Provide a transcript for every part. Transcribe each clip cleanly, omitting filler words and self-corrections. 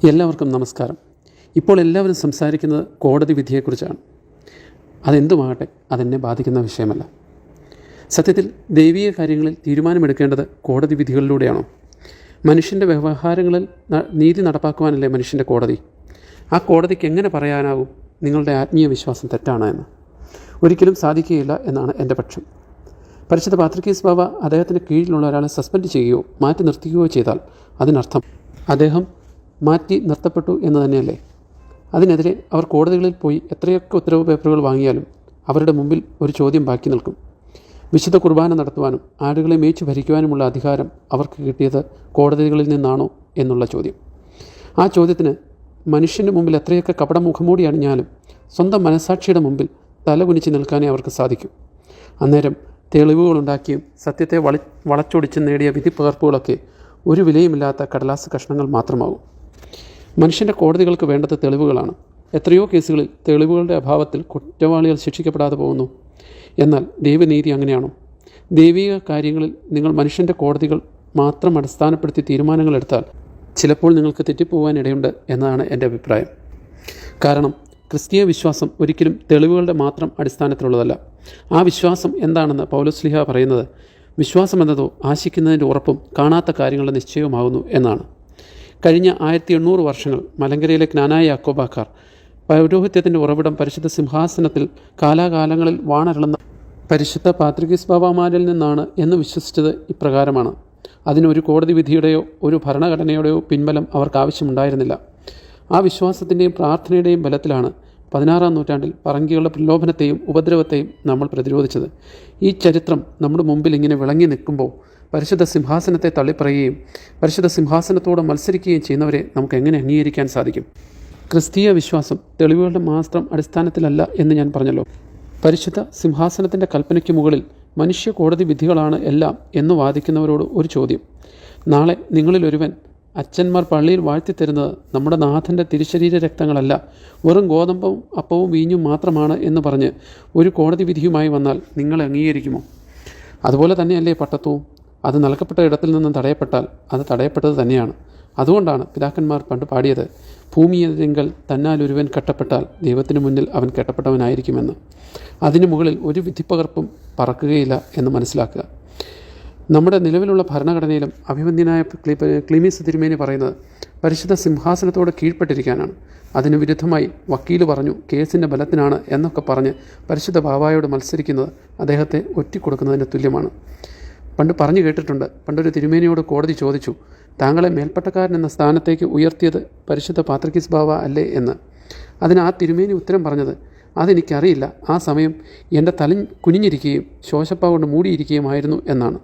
എല്ലാവർക്കും നമസ്കാരം. ഇപ്പോൾ എല്ലാവരും സംസാരിക്കുന്നത് കോടതി വിധിയെക്കുറിച്ചാണ്. അതെന്തുമാകട്ടെ, അതെന്നെ ബാധിക്കുന്ന വിഷയമല്ല. സത്യത്തിൽ ദൈവീക കാര്യങ്ങളിൽ തീരുമാനമെടുക്കേണ്ടത് കോടതി വിധികളിലൂടെയാണോ? മനുഷ്യൻ്റെ വ്യവഹാരങ്ങളിൽ നീതി നടപ്പാക്കുവാനല്ലേ മനുഷ്യൻ്റെ കോടതി? ആ കോടതിക്ക് എങ്ങനെ പറയാനാകും നിങ്ങളുടെ ആത്മീയ വിശ്വാസം തെറ്റാണ് എന്ന്? ഒരിക്കലും സാധിക്കുകയില്ല എന്നാണ് എൻ്റെ പക്ഷം. പരിശുദ്ധ പാത്രിക്കീസ് ബാബ അദ്ദേഹത്തിൻ്റെ കീഴിലുള്ള ഒരാളെ സസ്പെൻഡ് ചെയ്യുകയോ മാറ്റി നിർത്തുകയോ ചെയ്താൽ അതിനർത്ഥം അദ്ദേഹം മാറ്റി നിർത്തപ്പെട്ടു എന്ന് തന്നെയല്ലേ? അതിനെതിരെ അവർ കോടതികളിൽ പോയി എത്രയൊക്കെ ഉത്തരവ് പേപ്പറുകൾ വാങ്ങിയാലും അവരുടെ മുമ്പിൽ ഒരു ചോദ്യം ബാക്കി നിൽക്കും. വിശുദ്ധ കുർബാന നടത്തുവാനും ആടുകളെ മേച്ചു ഭരിക്കുവാനുമുള്ള അധികാരം അവർക്ക് കിട്ടിയത് കോടതികളിൽ നിന്നാണോ എന്നുള്ള ചോദ്യം. ആ ചോദ്യത്തിന് മനുഷ്യൻ്റെ മുമ്പിൽ എത്രയൊക്കെ കപടമുഖമൂടി അണിഞ്ഞാലും സ്വന്തം മനസാക്ഷിയുടെ മുമ്പിൽ തലകുനിച്ച് നിൽക്കാനേ അവർക്ക് സാധിക്കും. അന്നേരം തെളിവുകളുണ്ടാക്കിയും സത്യത്തെ വളച്ചൊടിച്ച് നേടിയ വിധിപ്പകർപ്പുകളൊക്കെ ഒരു വിലയുമില്ലാത്ത കടലാസ് കഷ്ണങ്ങൾ മാത്രമാകും. മനുഷ്യൻ്റെ കോടതികൾക്ക് വേണ്ടത് തെളിവുകളാണ്. എത്രയോ കേസുകളിൽ തെളിവുകളുടെ അഭാവത്തിൽ കുറ്റവാളികൾ ശിക്ഷിക്കപ്പെടാതെ പോകുന്നു. എന്നാൽ ദൈവനീതി അങ്ങനെയാണോ? ദൈവിക കാര്യങ്ങളിൽ നിങ്ങൾ മനുഷ്യൻ്റെ കോടതികൾ മാത്രം അടിസ്ഥാനപ്പെടുത്തി തീരുമാനങ്ങൾ എടുത്താൽ ചിലപ്പോൾ നിങ്ങൾക്ക് തെറ്റിപ്പോകാൻ ഇടയുണ്ട് എന്നതാണ് എൻ്റെ അഭിപ്രായം. കാരണം ക്രിസ്തീയ വിശ്വാസം ഒരിക്കലും തെളിവുകളുടെ മാത്രം അടിസ്ഥാനത്തിലുള്ളതല്ല. ആ വിശ്വാസം എന്താണെന്ന് പൗലോസ്ലീഹ പറയുന്നത്, വിശ്വാസം എന്നതോ ആശിക്കുന്നതിൻ്റെ ഉറപ്പും കാണാത്ത കാര്യങ്ങളുടെ നിശ്ചയവുമാകുന്നു എന്നാണ്. കഴിഞ്ഞ 1800 വർഷങ്ങൾ മലങ്കരയിലെ ജ്ഞാനായ യാക്കോബാക്കാർ പൗരോഹിത്യത്തിൻ്റെ ഉറവിടം പരിശുദ്ധ സിംഹാസനത്തിൽ കാലാകാലങ്ങളിൽ വാണരുളുന്ന പരിശുദ്ധ പാത്രിക്കീസ് ബാബാമാരിൽ നിന്നാണ് എന്ന് വിശ്വസിച്ചത് ഇപ്രകാരമാണ്. അതിനൊരു കോടതി വിധിയുടെയോ ഒരു ഭരണഘടനയുടെയോ പിൻബലം അവർക്ക് ആവശ്യമുണ്ടായിരുന്നില്ല. ആ വിശ്വാസത്തിൻ്റെയും പ്രാർത്ഥനയുടെയും ബലത്തിലാണ് 16-ാം നൂറ്റാണ്ടിൽ പറങ്കികളുടെ പ്രലോഭനത്തെയും ഉപദ്രവത്തെയും നമ്മൾ പ്രതിരോധിച്ചത്. ഈ ചരിത്രം നമ്മുടെ മുമ്പിൽ ഇങ്ങനെ വിളങ്ങി നിൽക്കുമ്പോൾ പരിശുദ്ധ സിംഹാസനത്തെ തള്ളിപ്പറയുകയും പരിശുദ്ധ സിംഹാസനത്തോട് മത്സരിക്കുകയും ചെയ്യുന്നവരെ നമുക്ക് എങ്ങനെ അംഗീകരിക്കാൻ സാധിക്കും? ക്രിസ്തീയ വിശ്വാസം തെളിവുകളുടെ മാത്രം അടിസ്ഥാനത്തിലല്ല എന്ന് ഞാൻ പറഞ്ഞല്ലോ. പരിശുദ്ധ സിംഹാസനത്തിൻ്റെ കൽപ്പനയ്ക്ക് മുകളിൽ മനുഷ്യ കോടതി വിധികളാണ് എല്ലാം എന്ന് വാദിക്കുന്നവരോട് ഒരു ചോദ്യം. നാളെ നിങ്ങളിലൊരുവൻ അച്ഛന്മാർ പള്ളിയിൽ വാഴ്ത്തിത്തരുന്നത് നമ്മുടെ നാഥൻ്റെ തിരുശരീര രക്തങ്ങളല്ല, വെറും ഗോതമ്പും അപ്പവും വീഞ്ഞും മാത്രമാണ് എന്ന് പറഞ്ഞ് ഒരു കോടതി വിധിയുമായി വന്നാൽ നിങ്ങൾ അംഗീകരിക്കുമോ? അതുപോലെ തന്നെയല്ലേ പട്ടത്വവും? അത് നൽകപ്പെട്ട ഇടത്തിൽ നിന്നും തടയപ്പെട്ടാൽ അത് തടയപ്പെട്ടത് തന്നെയാണ്. അതുകൊണ്ടാണ് പിതാക്കന്മാർ പണ്ട് പാടിയത്, ഭൂമിയെതിരെങ്കിൽ തന്നാൽ ഒരുവൻ കെട്ടപ്പെട്ടാൽ ദൈവത്തിന് മുന്നിൽ അവൻ കെട്ടപ്പെട്ടവനായിരിക്കുമെന്ന്. അതിനു മുകളിൽ ഒരു വിധിപ്പകർപ്പും പറക്കുകയില്ല എന്ന് മനസ്സിലാക്കുക. നമ്മുടെ നിലവിലുള്ള ഭരണഘടനയിലും അഭിമന്യനായ ക്ലീമീസ് തിരുമേനി പറയുന്നത് പരിശുദ്ധ സിംഹാസനത്തോട് കീഴ്പ്പെട്ടിരിക്കാനാണ്. അതിനു വിരുദ്ധമായി വക്കീൽ പറഞ്ഞു കേസിൻ്റെ ബലത്തിനാണ് എന്നൊക്കെ പറഞ്ഞ് പരിശുദ്ധ ബാബായോട് മത്സരിക്കുന്നത് അദ്ദേഹത്തെ ഒറ്റിക്കൊടുക്കുന്നതിന് തുല്യമാണ്. പണ്ട് പറഞ്ഞു കേട്ടിട്ടുണ്ട്, പണ്ടൊരു തിരുമേനിയോട് കോടതി ചോദിച്ചു, താങ്കളെ മേൽപ്പട്ടക്കാരൻ എന്ന സ്ഥാനത്തേക്ക് ഉയർത്തിയത് പരിശുദ്ധ പാത്രിക്കീസ് ബാബ അല്ലേ എന്ന്. അതിന് ആ തിരുമേനി ഉത്തരം പറഞ്ഞത്, അതെനിക്കറിയില്ല, ആ സമയം എൻ്റെ തല കുനിഞ്ഞിരിക്കുകയും ശോശപ്പ കൊണ്ട് മൂടിയിരിക്കുകയുമായിരുന്നു എന്നാണ്.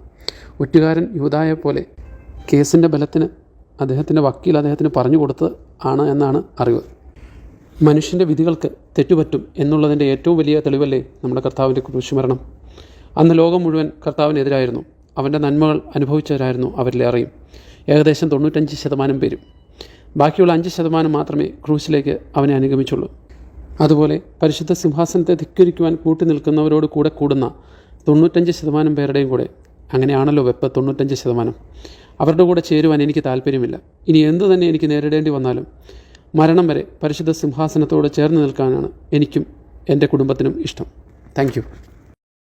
ഒറ്റുകാരൻ യൂദായെ പോലെ കേസിൻ്റെ ബലത്തിന് അദ്ദേഹത്തിൻ്റെ വക്കീൽ അദ്ദേഹത്തിന് പറഞ്ഞു കൊടുത്തത് ആണ് എന്നാണ് അറിവ്. മനുഷ്യൻ്റെ വിധികൾക്ക് തെറ്റുപറ്റും എന്നുള്ളതിൻ്റെ ഏറ്റവും വലിയ തെളിവല്ലേ നമ്മുടെ കർത്താവിൻ്റെ ക്രൂശുമരണം. അന്ന് ലോകം മുഴുവൻ കർത്താവിനെതിരായിരുന്നു. അവൻ്റെ നന്മകൾ അനുഭവിച്ചവരായിരുന്നു അവരിലേറെയും, ഏകദേശം 95% പേരും. ബാക്കിയുള്ള 5% മാത്രമേ ക്രൂശിലേക്ക് അവനെ അനുഗമിച്ചുള്ളൂ. അതുപോലെ പരിശുദ്ധ സിംഹാസനത്തെ ധിക്കരിക്കുവാൻ കൂട്ടി നിൽക്കുന്നവരോട് കൂടെ കൂടുന്ന 95% പേരുടെയും കൂടെ അങ്ങനെയാണല്ലോ വെപ്പ് 95%. അവരുടെ കൂടെ ചേരുവാൻ എനിക്ക് താല്പര്യമില്ല. ഇനി എന്തു തന്നെ എനിക്ക് നേരിടേണ്ടി വന്നാലും മരണം വരെ പരിശുദ്ധ സിംഹാസനത്തോട് ചേർന്ന് നിൽക്കാനാണ് എനിക്കും എൻ്റെ കുടുംബത്തിനും ഇഷ്ടം. Thank you.